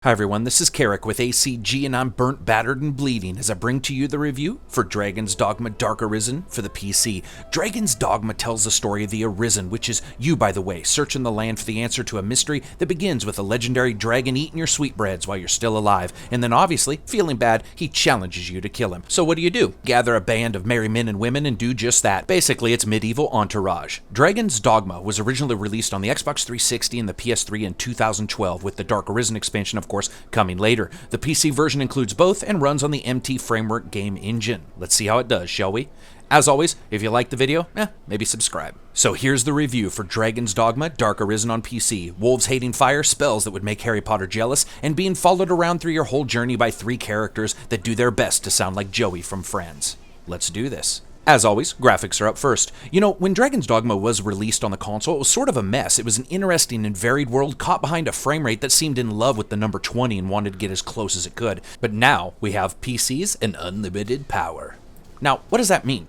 Hi everyone, this is Karak with ACG and I'm burnt, battered, and bleeding as I bring to you the review for Dragons Dogma Dark Arisen for the PC. Dragons Dogma tells the story of the Arisen, which is you, by the way, searching the land for the answer to a mystery that begins with a legendary dragon eating your sweetbreads while you're still alive, and then obviously, feeling bad, he challenges you to kill him. So what do? Gather a band of merry men and women and do just that. Basically, it's medieval Entourage. Dragons Dogma was originally released on the Xbox 360 and the PS3 in 2012, with the Dark Arisen expansion, of course, coming later. The PC version includes both and runs on the MT Framework game engine. Let's see how it does, shall we? As always, if you like the video, maybe subscribe. So here's the review for Dragons Dogma Dark Arisen on PC. Wolves hating fire, spells that would make Harry Potter jealous, and being followed around through your whole journey by three characters that do their best to sound like Joey from Friends. Let's do this. As always, graphics are up first. You know, when Dragons Dogma was released on the console, it was sort of a mess. It was an interesting and varied world caught behind a frame rate that seemed in love with the number 20 and wanted to get as close as it could. But now, we have PCs and unlimited power. Now, what does that mean?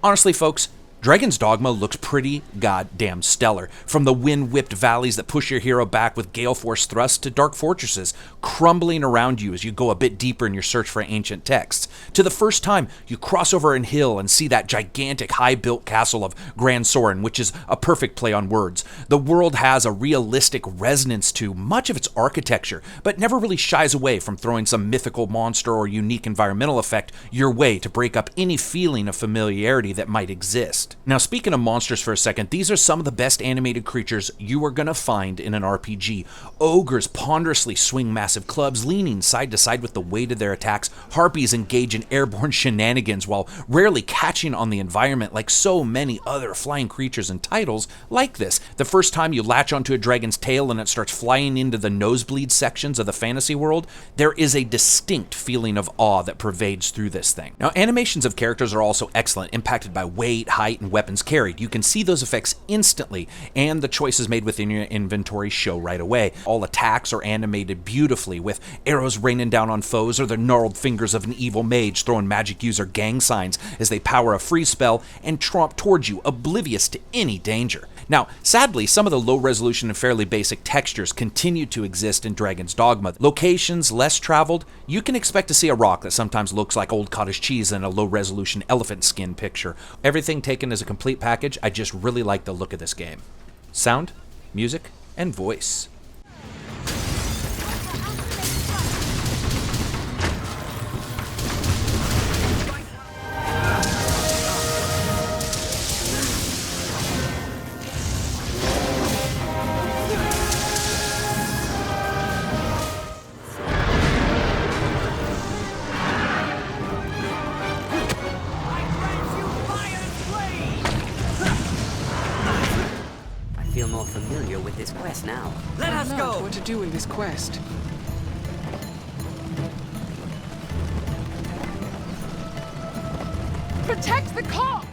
Honestly, folks, Dragon's Dogma looks pretty goddamn stellar. From the wind-whipped valleys that push your hero back with gale force thrusts to dark fortresses crumbling around you as you go a bit deeper in your search for ancient texts, to the first time you cross over an hill and see that gigantic high-built castle of Grand Soren, which is a perfect play on words. The world has a realistic resonance to much of its architecture, but never really shies away from throwing some mythical monster or unique environmental effect your way to break up any feeling of familiarity that might exist. Now, speaking of monsters for a second, these are some of the best animated creatures you are going to find in an RPG. Ogres ponderously swing massive clubs, leaning side to side with the weight of their attacks. Harpies engage in airborne shenanigans while rarely catching on the environment like so many other flying creatures in titles like this. The first time you latch onto a dragon's tail and it starts flying into the nosebleed sections of the fantasy world, there is a distinct feeling of awe that pervades through this thing. Now, animations of characters are also excellent, impacted by weight, height, and weapons carried. You can see those effects instantly, and the choices made within your inventory show right away. All attacks are animated beautifully, with arrows raining down on foes or the gnarled fingers of an evil mage throwing magic user gang signs as they power a free spell and tromp towards you, oblivious to any danger. Now, sadly, some of the low-resolution and fairly basic textures continue to exist in Dragon's Dogma. Locations less traveled, you can expect to see a rock that sometimes looks like old cottage cheese in a low-resolution elephant skin picture. Everything taken as a complete package, I just really like the look of this game. Sound, music, and voice. I feel more familiar with this quest now. Let us go! What to do in this quest? Protect the car!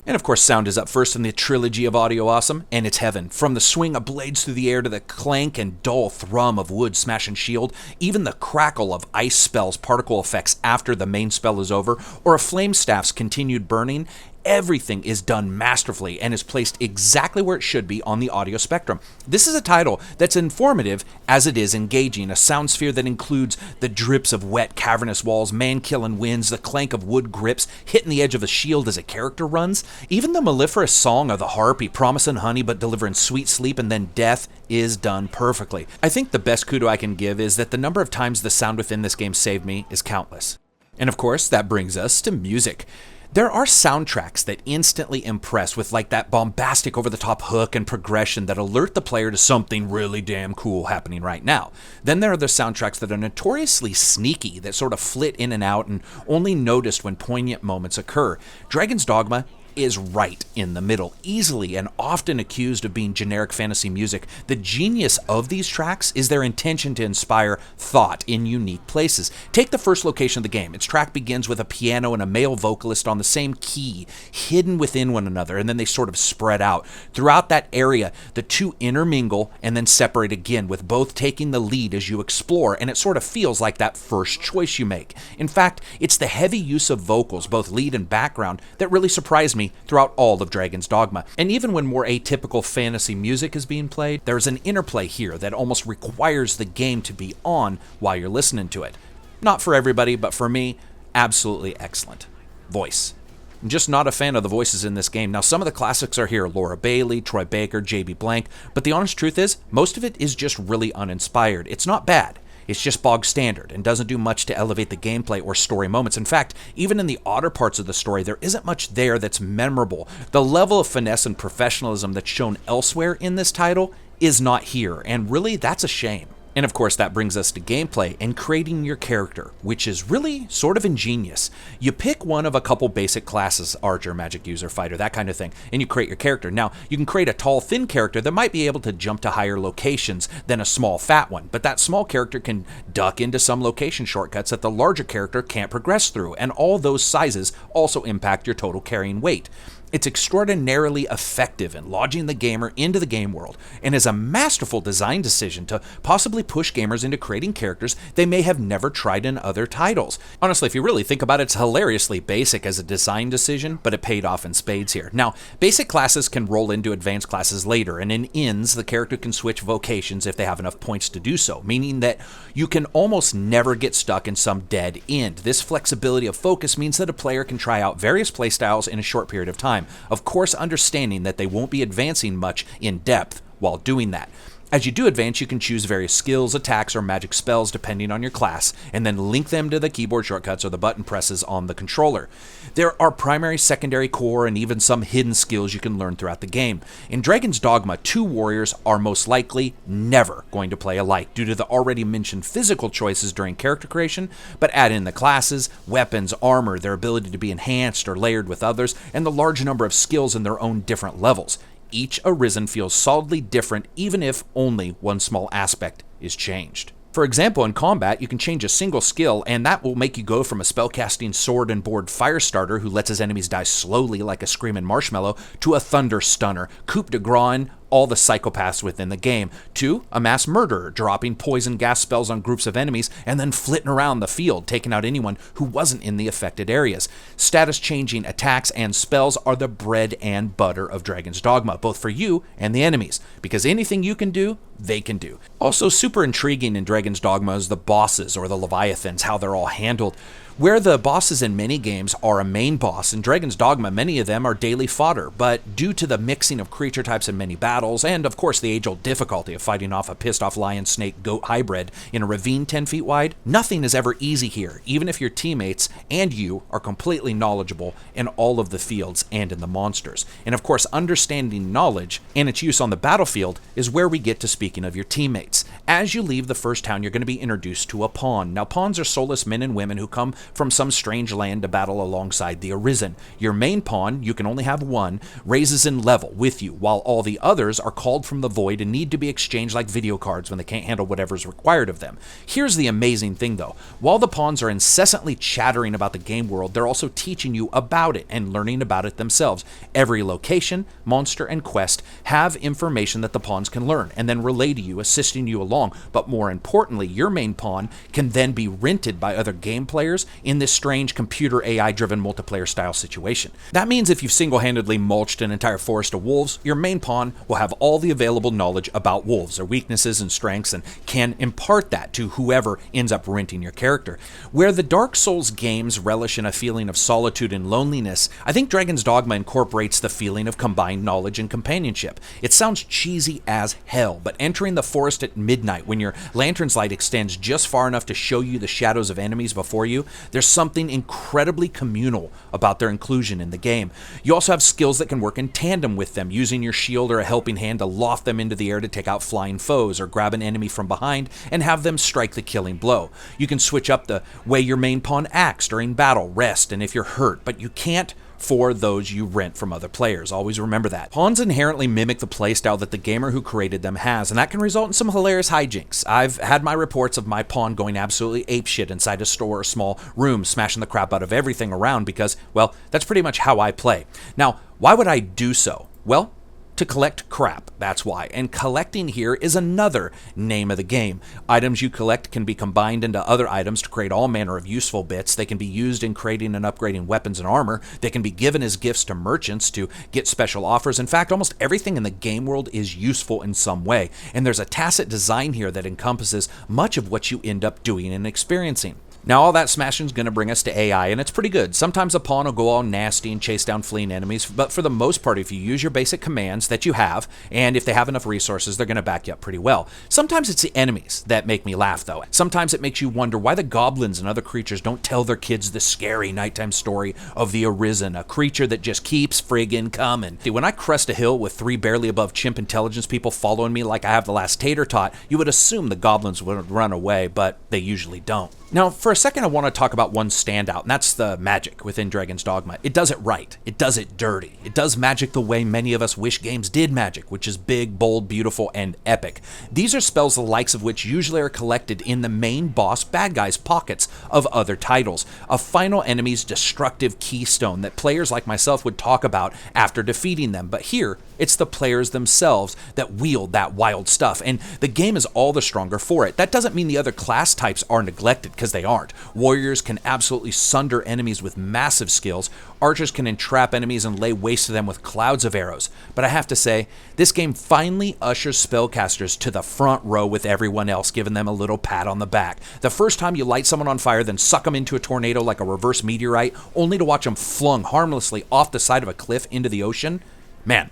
And of course, sound is up first in the trilogy of audio awesome, and it's heaven. From the swing of blades through the air to the clank and dull thrum of wood smashing shield, even the crackle of ice spells particle effects after the main spell is over, or a flame staff's continued burning, everything is done masterfully and is placed exactly where it should be on the audio spectrum. This is a title that's informative as it is engaging, a sound sphere that includes the drips of wet, cavernous walls, man-killing winds, the clank of wood grips hitting the edge of a shield as a character runs. Even the mellifluous song of the harpy promising honey but delivering sweet sleep and then death is done perfectly. I think the best kudo I can give is that the number of times the sound within this game saved me is countless. And of course, that brings us to music. There are soundtracks that instantly impress with like that bombastic over-the-top hook and progression that alert the player to something really damn cool happening right now. Then there are the soundtracks that are notoriously sneaky, that sort of flit in and out and only noticed when poignant moments occur. Dragon's Dogma is right in the middle, easily and often accused of being generic fantasy music. The genius of these tracks is their intention to inspire thought in unique places. Take the first location of the game. Its track begins with a piano and a male vocalist on the same key, hidden within one another, and then they sort of spread out. Throughout that area, the two intermingle and then separate again, with both taking the lead as you explore, and it sort of feels like that first choice you make. In fact, it's the heavy use of vocals, both lead and background, that really surprised me harmony throughout all of Dragon's Dogma. And even when more atypical fantasy music is being played, there's an interplay here that almost requires the game to be on while you're listening to it. Not for everybody, but for me, absolutely excellent. Voice. I'm just not a fan of the voices in this game. Now, some of the classics are here, Laura Bailey, Troy Baker, JB Blank, but the honest truth is, most of it is just really uninspired. It's not bad. It's just bog standard and doesn't do much to elevate the gameplay or story moments. In fact, even in the odder parts of the story, there isn't much there that's memorable. The level of finesse and professionalism that's shown elsewhere in this title is not here, and really, that's a shame. And of course, that brings us to gameplay and creating your character, which is really sort of ingenious. You pick one of a couple basic classes, archer, magic user, fighter, that kind of thing, and you create your character. Now, you can create a tall, thin character that might be able to jump to higher locations than a small, fat one, but that small character can duck into some location shortcuts that the larger character can't progress through, and all those sizes also impact your total carrying weight. It's extraordinarily effective in lodging the gamer into the game world, and is a masterful design decision to possibly push gamers into creating characters they may have never tried in other titles. Honestly, if you really think about it, it's hilariously basic as a design decision, but it paid off in spades here. Now, basic classes can roll into advanced classes later, and in Inns, the character can switch vocations if they have enough points to do so, meaning that you can almost never get stuck in some dead end. This flexibility of focus means that a player can try out various playstyles in a short period of time. Of course, understanding that they won't be advancing much in depth while doing that. As you do advance, you can choose various skills, attacks, or magic spells depending on your class, and then link them to the keyboard shortcuts or the button presses on the controller. There are primary, secondary, core, and even some hidden skills you can learn throughout the game. In Dragon's Dogma, two warriors are most likely never going to play alike due to the already mentioned physical choices during character creation, but add in the classes, weapons, armor, their ability to be enhanced or layered with others, and the large number of skills in their own different levels. Each Arisen feels solidly different, even if only one small aspect is changed. For example, in combat, you can change a single skill, and that will make you go from a spellcasting sword and board Firestarter who lets his enemies die slowly like a screaming marshmallow, to a Thunder Stunner, coup de grace, all the psychopaths within the game, to a mass murderer, dropping poison gas spells on groups of enemies and then flitting around the field, taking out anyone who wasn't in the affected areas. Status-changing attacks and spells are the bread and butter of Dragon's Dogma, both for you and the enemies, because anything you can do, they can do. Also super intriguing in Dragon's Dogma is the bosses, or the Leviathans, how they're all handled. Where the bosses in many games are a main boss, in Dragon's Dogma many of them are daily fodder, but due to the mixing of creature types in many battles, and of course the age-old difficulty of fighting off a pissed-off lion-snake-goat hybrid in a ravine 10 feet wide, nothing is ever easy here, even if your teammates and you are completely knowledgeable in all of the fields and in the monsters. And of course, understanding knowledge and its use on the battlefield is where we get to speaking of your teammates. As you leave the first town, you're going to be introduced to a pawn. Now, pawns are soulless men and women who come from some strange land to battle alongside the Arisen. Your main pawn, you can only have one, raises in level with you, while all the others are called from the void and need to be exchanged like video cards when they can't handle whatever's required of them. Here's the amazing thing though. While the pawns are incessantly chattering about the game world, they're also teaching you about it and learning about it themselves. Every location, monster, and quest have information that the pawns can learn and then relay to you, assisting you along. But more importantly, your main pawn can then be rented by other game players in this strange computer AI-driven multiplayer style situation. That means if you've single-handedly mulched an entire forest of wolves, your main pawn will have all the available knowledge about wolves, their weaknesses and strengths, and can impart that to whoever ends up renting your character. Where the Dark Souls games relish in a feeling of solitude and loneliness, I think Dragon's Dogma incorporates the feeling of combined knowledge and companionship. It sounds cheesy as hell, but entering the forest at midnight when your lantern's light extends just far enough to show you the shadows of enemies before you, there's something incredibly communal about their inclusion in the game. You also have skills that can work in tandem with them, using your shield or a helping hand to loft them into the air to take out flying foes, or grab an enemy from behind and have them strike the killing blow. You can switch up the way your main pawn acts during battle, rest, and if you're hurt, but you can't for those you rent from other players. Always remember that. Pawns inherently mimic the playstyle that the gamer who created them has, and that can result in some hilarious hijinks. I've had my reports of my pawn going absolutely apeshit inside a store or small room, smashing the crap out of everything around because, well, that's pretty much how I play. Now, why would I do so? Well, To collect crap, that's why. And collecting here is another name of the game. Items you collect can be combined into other items to create all manner of useful bits. They can be used in creating and upgrading weapons and armor. They can be given as gifts to merchants to get special offers. In fact, almost everything in the game world is useful in some way. And there's a tacit design here that encompasses much of what you end up doing and experiencing. Now, all that smashing is going to bring us to AI, and it's pretty good. Sometimes a pawn will go all nasty and chase down fleeing enemies, but for the most part, if you use your basic commands that you have, and if they have enough resources, they're going to back you up pretty well. Sometimes it's the enemies that make me laugh, though. Sometimes it makes you wonder why the goblins and other creatures don't tell their kids the scary nighttime story of the Arisen, a creature that just keeps friggin' coming. See, when I crest a hill with 3 barely above chimp intelligence people following me like I have the last tater tot, you would assume the goblins would run away, but they usually don't. Now, for a second, I want to talk about one standout, and that's the magic within Dragon's Dogma. It does it right. It does it dirty. It does magic the way many of us wish games did magic, which is big, bold, beautiful, and epic. These are spells the likes of which usually are collected in the main boss bad guy's pockets of other titles, a final enemy's destructive keystone that players like myself would talk about after defeating them. But here, it's the players themselves that wield that wild stuff, and the game is all the stronger for it. That doesn't mean the other class types are neglected, because they aren't. Warriors can absolutely sunder enemies with massive skills. Archers can entrap enemies and lay waste to them with clouds of arrows. But I have to say, this game finally ushers spellcasters to the front row with everyone else, giving them a little pat on the back. The first time you light someone on fire, then suck them into a tornado like a reverse meteorite, only to watch them flung harmlessly off the side of a cliff into the ocean, man,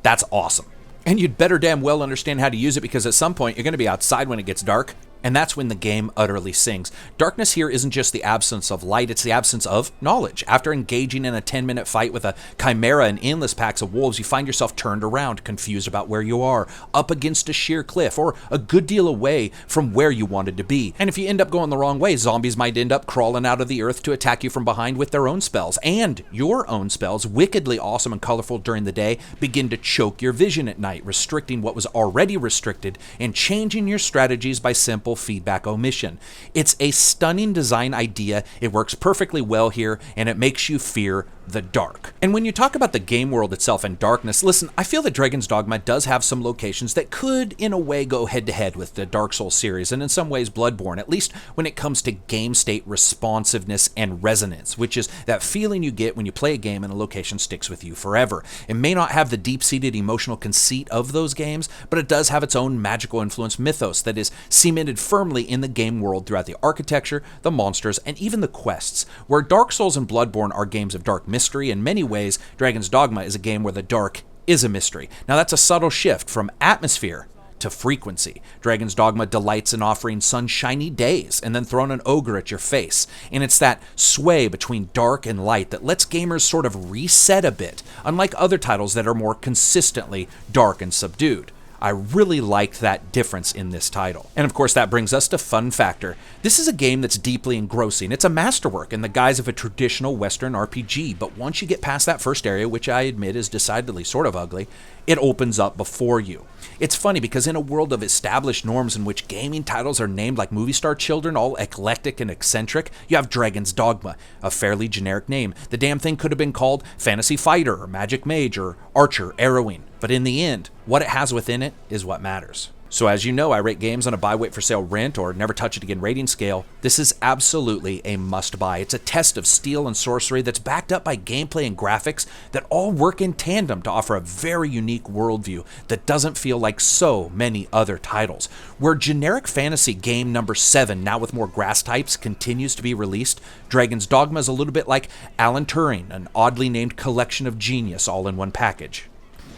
that's awesome. And you'd better damn well understand how to use it, because at some point you're going to be outside when it gets dark, and that's when the game utterly sings. Darkness here isn't just the absence of light, it's the absence of knowledge. After engaging in a 10-minute fight with a chimera and endless packs of wolves, you find yourself turned around, confused about where you are, up against a sheer cliff, or a good deal away from where you wanted to be. And if you end up going the wrong way, zombies might end up crawling out of the earth to attack you from behind with their own spells. And your own spells, wickedly awesome and colorful during the day, begin to choke your vision at night, restricting what was already restricted and changing your strategies by simple feedback omission. It's a stunning design idea. It works perfectly well here, and it makes you fear the dark. And when you talk about the game world itself and darkness, listen, I feel that Dragon's Dogma does have some locations that could, in a way, go head-to-head with the Dark Souls series, and in some ways Bloodborne, at least when it comes to game state responsiveness and resonance, which is that feeling you get when you play a game and a location sticks with you forever. It may not have the deep-seated emotional conceit of those games, but it does have its own magical influence mythos that is cemented firmly in the game world throughout the architecture, the monsters, and even the quests. Where Dark Souls and Bloodborne are games of dark mystery, in many ways, Dragon's Dogma is a game where the dark is a mystery. Now, that's a subtle shift from atmosphere to frequency. Dragon's Dogma delights in offering sunshiny days and then throwing an ogre at your face. And it's that sway between dark and light that lets gamers sort of reset a bit, unlike other titles that are more consistently dark and subdued. I really liked that difference in this title. And of course, that brings us to Fun Factor. This is a game that's deeply engrossing. It's a masterwork in the guise of a traditional Western RPG, but once you get past that first area, which I admit is decidedly sort of ugly, it opens up before you. It's funny because in a world of established norms in which gaming titles are named like movie star children, all eclectic and eccentric, you have Dragon's Dogma, a fairly generic name. The damn thing could have been called Fantasy Fighter, or Magic Mage, or Archer Arrowing. But in the end, what it has within it is what matters. So as you know, I rate games on a buy, wait for sale, rent, or never touch it again rating scale. This is absolutely a must-buy. It's a test of steel and sorcery that's backed up by gameplay and graphics that all work in tandem to offer a very unique worldview that doesn't feel like so many other titles. Where generic fantasy game number 7, now with more grass types, continues to be released, Dragon's Dogma is a little bit like Alan Turing, an oddly named collection of genius all in one package.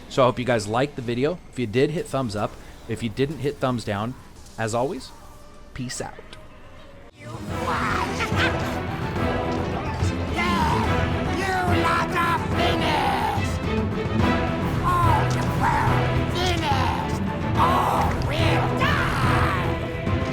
So I hope you guys liked the video. If you did, hit thumbs up. If you didn't, hit thumbs down. As always, peace out.